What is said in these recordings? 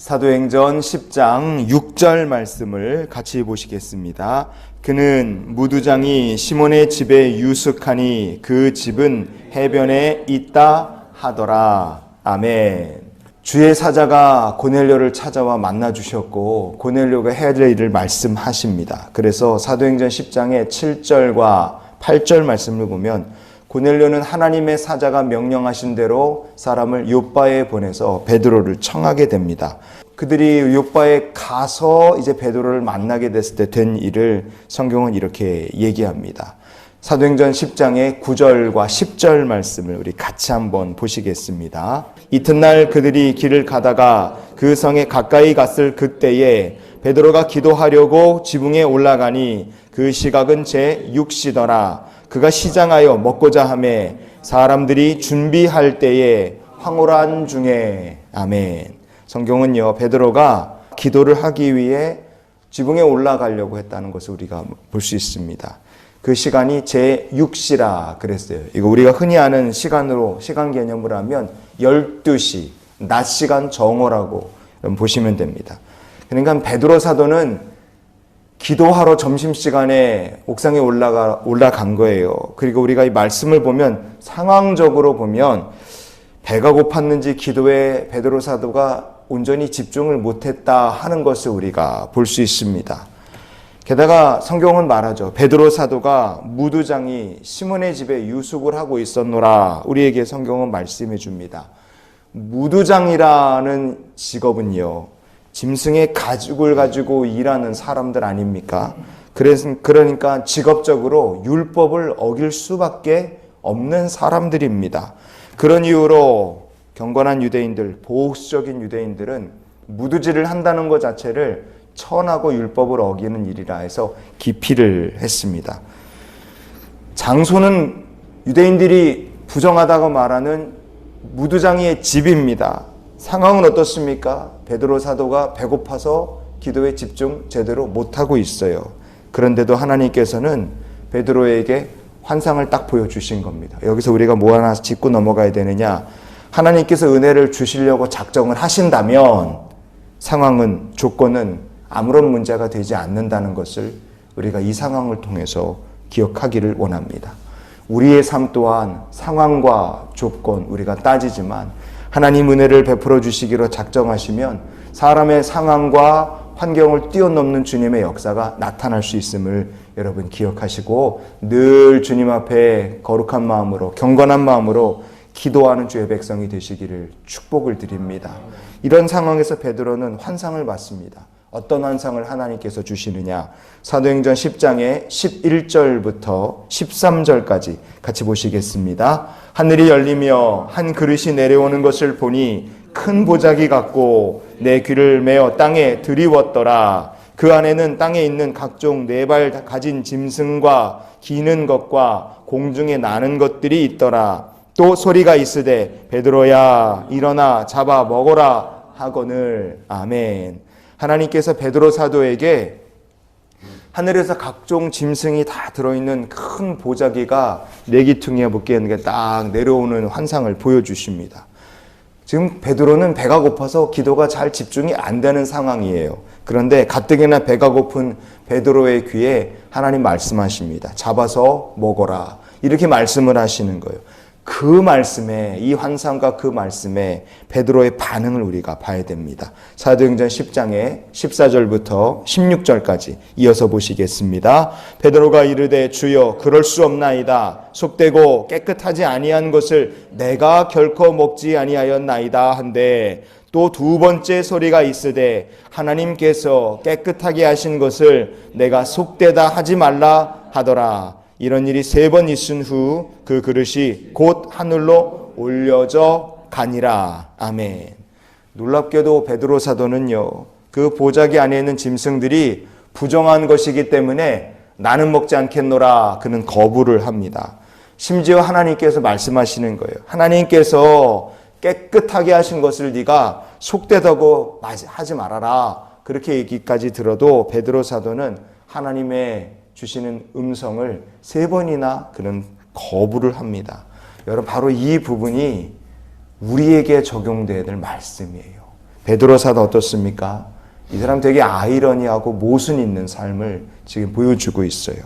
사도행전 10장 6절 말씀을 같이 보시겠습니다. 그는 무두장이 시몬의 집에 유숙하니 그 집은 해변에 있다 하더라. 아멘. 주의 사자가 고넬료를 찾아와 만나 주셨고 고넬료가 해야 될 일을 말씀하십니다. 그래서 사도행전 10장의 7절과 8절 말씀을 보면 고넬료는 하나님의 사자가 명령하신 대로 사람을 요빠에 보내서 베드로를 청하게 됩니다. 그들이 요빠에 가서 이제 베드로를 만나게 됐을 때 된 일을 성경은 이렇게 얘기합니다. 사도행전 10장의 9절과 10절 말씀을 우리 같이 한번 보시겠습니다. 이튿날 그들이 길을 가다가 그 성에 가까이 갔을 그때에 베드로가 기도하려고 지붕에 올라가니 그 시각은 제6시더라. 그가 시장하여 먹고자 하매 사람들이 준비할 때에 황홀한 중에. 아멘. 성경은요, 베드로가 기도를 하기 위해 지붕에 올라가려고 했다는 것을 우리가 볼 수 있습니다. 그 시간이 제6시라 그랬어요. 이거 우리가 흔히 아는 시간 개념으로 하면 12시, 낮 시간 정오라고 보시면 됩니다. 그러니까 베드로 사도는 기도하러 점심시간에 옥상에 올라간 거예요. 그리고 우리가 이 말씀을 보면 상황적으로 보면 배가 고팠는지 기도에 베드로 사도가 온전히 집중을 못했다 하는 것을 우리가 볼 수 있습니다. 게다가 성경은 말하죠. 베드로 사도가 무두장이 시몬의 집에 유숙을 하고 있었노라. 우리에게 성경은 말씀해 줍니다. 무두장이라는 직업은요, 짐승의 가죽을 가지고 일하는 사람들 아닙니까? 그러니까 직업적으로 율법을 어길 수밖에 없는 사람들입니다. 그런 이유로 경건한 유대인들, 보수적인 유대인들은 무두질을 한다는 것 자체를 천하고 율법을 어기는 일이라 해서 기피를 했습니다. 장소는 유대인들이 부정하다고 말하는 무두장이의 집입니다. 상황은 어떻습니까? 베드로 사도가 배고파서 기도에 집중 제대로 못하고 있어요. 그런데도 하나님께서는 베드로에게 환상을 딱 보여주신 겁니다. 여기서 우리가 뭐 하나 짚고 넘어가야 되느냐? 하나님께서 은혜를 주시려고 작정을 하신다면 상황은, 조건은 아무런 문제가 되지 않는다는 것을 우리가 이 상황을 통해서 기억하기를 원합니다. 우리의 삶 또한 상황과 조건 우리가 따지지만 하나님 은혜를 베풀어 주시기로 작정하시면 사람의 상황과 환경을 뛰어넘는 주님의 역사가 나타날 수 있음을 여러분 기억하시고 늘 주님 앞에 거룩한 마음으로, 경건한 마음으로 기도하는 주의 백성이 되시기를 축복을 드립니다. 이런 상황에서 베드로는 환상을 받습니다. 어떤 환상을 하나님께서 주시느냐? 사도행전 10장의 11절부터 13절까지 같이 보시겠습니다. 하늘이 열리며 한 그릇이 내려오는 것을 보니 큰 보자기 같고 내 귀를 메어 땅에 들이웠더라. 그 안에는 땅에 있는 각종 네 발 가진 짐승과 기는 것과 공중에 나는 것들이 있더라. 또 소리가 있으되 베드로야 일어나 잡아 먹어라 하거늘. 아멘. 하나님께서 베드로 사도에게 하늘에서 각종 짐승이 다 들어있는 큰 보자기가 네 기퉁이에 묶여 있는 게 딱 내려오는 환상을 보여주십니다. 지금 베드로는 배가 고파서 기도가 잘 집중이 안 되는 상황이에요. 그런데 가뜩이나 배가 고픈 베드로의 귀에 하나님 말씀하십니다. 잡아서 먹어라. 이렇게 말씀을 하시는 거예요. 그 말씀에, 이 환상과 그 말씀에 베드로의 반응을 우리가 봐야 됩니다. 사도행전 10장의 14절부터 16절까지 이어서 보시겠습니다. 베드로가 이르되 주여 그럴 수 없나이다. 속되고 깨끗하지 아니한 것을 내가 결코 먹지 아니하였나이다 한데 또 두 번째 소리가 있으되 하나님께서 깨끗하게 하신 것을 내가 속되다 하지 말라 하더라. 이런 일이 3번 있은 후 그 그릇이 곧 하늘로 올려져 가니라. 아멘. 놀랍게도 베드로 사도는요, 그 보자기 안에 있는 짐승들이 부정한 것이기 때문에 나는 먹지 않겠노라. 그는 거부를 합니다. 심지어 하나님께서 말씀하시는 거예요. 하나님께서 깨끗하게 하신 것을 네가 속되다고 하지 말아라. 그렇게 얘기까지 들어도 베드로 사도는 하나님의 주시는 음성을 3번이나 그는 거부를 합니다. 여러분, 바로 이 부분이 우리에게 적용되어야 될 말씀이에요. 베드로 사도 어떻습니까? 이 사람 되게 아이러니하고 모순 있는 삶을 지금 보여주고 있어요.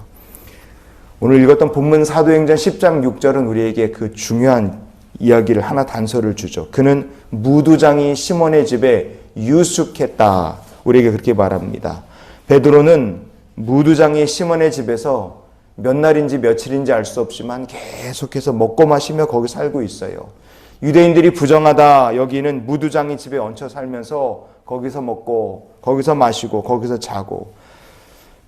오늘 읽었던 본문 사도행전 10장 6절은 우리에게 그 중요한 이야기를 하나 단서를 주죠. 그는 무두장이 시몬의 집에 유숙했다. 우리에게 그렇게 말합니다. 베드로는 무두장이 시몬의 집에서 몇 날인지 며칠인지 알 수 없지만 계속해서 먹고 마시며 거기 살고 있어요. 유대인들이 부정하다 여기는 무두장이 집에 얹혀 살면서 거기서 먹고 거기서 마시고 거기서 자고,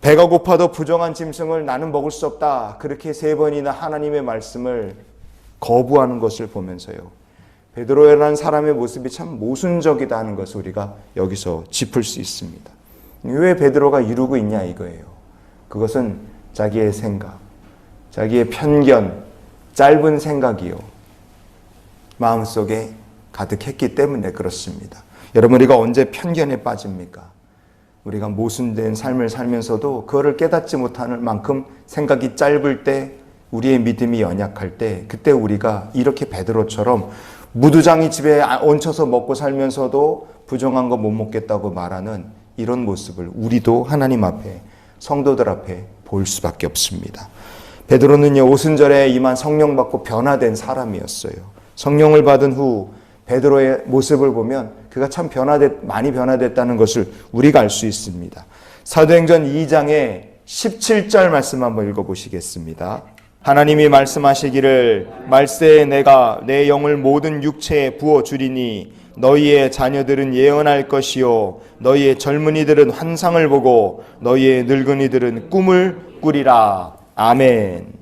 배가 고파도 부정한 짐승을 나는 먹을 수 없다 그렇게 3번이나 하나님의 말씀을 거부하는 것을 보면서요, 베드로라는 사람의 모습이 참 모순적이다 하는 것을 우리가 여기서 짚을 수 있습니다. 왜 베드로가 이루고 있냐 이거예요. 그것은 자기의 생각, 자기의 편견, 짧은 생각이요, 마음속에 가득했기 때문에 그렇습니다. 여러분, 우리가 언제 편견에 빠집니까? 우리가 모순된 삶을 살면서도 그거를 깨닫지 못하는 만큼 생각이 짧을 때, 우리의 믿음이 연약할 때, 그때 우리가 이렇게 베드로처럼 무두장이 집에 얹혀서 먹고 살면서도 부정한 거 못 먹겠다고 말하는 이런 모습을 우리도 하나님 앞에, 성도들 앞에 볼 수밖에 없습니다. 베드로는요, 오순절에 임한 성령 받고 변화된 사람이었어요. 성령을 받은 후 베드로의 모습을 보면 그가 참 많이 변화됐다는 것을 우리가 알 수 있습니다. 사도행전 2장의 17절 말씀 한번 읽어보시겠습니다. 하나님이 말씀하시기를 말세에 내가 내 영을 모든 육체에 부어주리니 너희의 자녀들은 예언할 것이요 너희의 젊은이들은 환상을 보고 너희의 늙은이들은 꿈을 꾸리라. 아멘.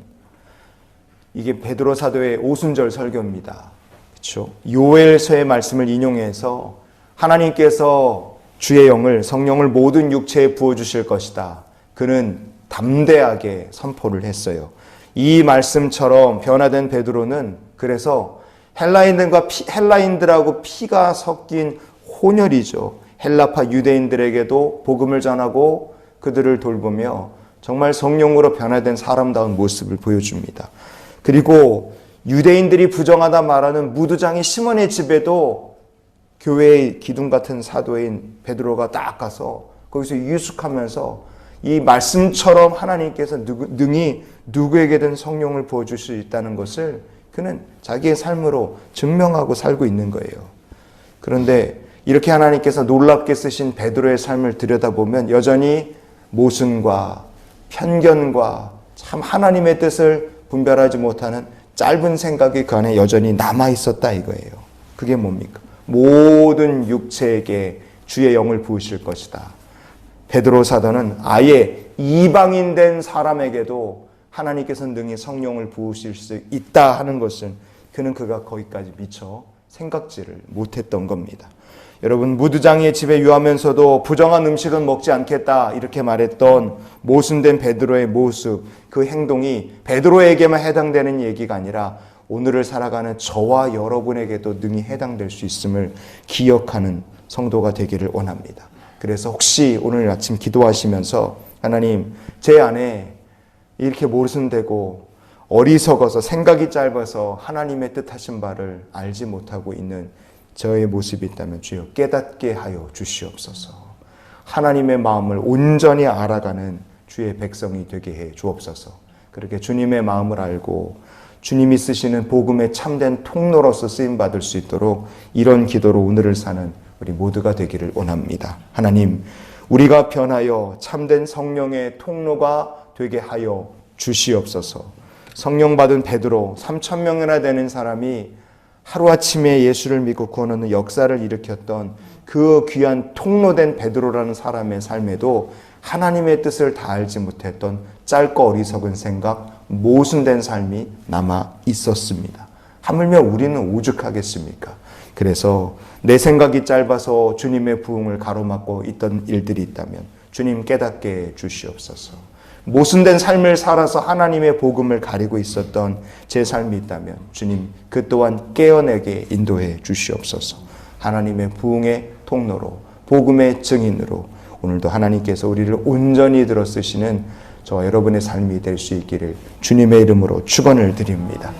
이게 베드로 사도의 오순절 설교입니다. 그렇죠? 요엘서의 말씀을 인용해서 하나님께서 주의 영을, 성령을 모든 육체에 부어주실 것이다. 그는 담대하게 선포를 했어요. 이 말씀처럼 변화된 베드로는 그래서 헬라인들하고 피가 섞인 혼혈이죠. 헬라파 유대인들에게도 복음을 전하고 그들을 돌보며 정말 성령으로 변화된 사람다운 모습을 보여줍니다. 그리고 유대인들이 부정하다 말하는 무두장이 시몬의 집에도 교회의 기둥 같은 사도인 베드로가 딱 가서 거기서 유숙하면서 이 말씀처럼 하나님께서 능히 누구에게든 성령을 부어줄 수 있다는 것을 그는 자기의 삶으로 증명하고 살고 있는 거예요. 그런데 이렇게 하나님께서 놀랍게 쓰신 베드로의 삶을 들여다보면 여전히 모순과 편견과 참 하나님의 뜻을 분별하지 못하는 짧은 생각이 그 안에 여전히 남아있었다 이거예요. 그게 뭡니까? 모든 육체에게 주의 영을 부으실 것이다. 베드로 사도는 아예 이방인 된 사람에게도 하나님께서 능히 성령을 부으실 수 있다 하는 것은 그가 거기까지 미처 생각지를 못했던 겁니다. 여러분, 무두장이의 집에 유하면서도 부정한 음식은 먹지 않겠다 이렇게 말했던 모순된 베드로의 모습, 그 행동이 베드로에게만 해당되는 얘기가 아니라 오늘을 살아가는 저와 여러분에게도 능히 해당될 수 있음을 기억하는 성도가 되기를 원합니다. 그래서 혹시 오늘 아침 기도하시면서 하나님, 제 안에 이렇게 모순되고 어리석어서 생각이 짧아서 하나님의 뜻하신 바를 알지 못하고 있는 저의 모습이 있다면 주여 깨닫게 하여 주시옵소서. 하나님의 마음을 온전히 알아가는 주의 백성이 되게 해 주옵소서. 그렇게 주님의 마음을 알고 주님이 쓰시는 복음의 참된 통로로서 쓰임받을 수 있도록 이런 기도로 오늘을 사는 우리 모두가 되기를 원합니다. 하나님, 우리가 변하여 참된 성령의 통로가 되게 하여 주시옵소서. 성령 받은 베드로 3,000명이나 되는 사람이 하루아침에 예수를 믿고 구원하는 역사를 일으켰던 그 귀한 통로된 베드로라는 사람의 삶에도 하나님의 뜻을 다 알지 못했던 짧고 어리석은 생각, 모순된 삶이 남아 있었습니다. 하물며 우리는 오죽하겠습니까? 그래서 내 생각이 짧아서 주님의 부흥을 가로막고 있던 일들이 있다면 주님 깨닫게 해 주시옵소서. 모순된 삶을 살아서 하나님의 복음을 가리고 있었던 제 삶이 있다면 주님 그 또한 깨어내게 인도해 주시옵소서. 하나님의 부흥의 통로로, 복음의 증인으로 오늘도 하나님께서 우리를 온전히 들어 쓰시는 저와 여러분의 삶이 될 수 있기를 주님의 이름으로 축원을 드립니다.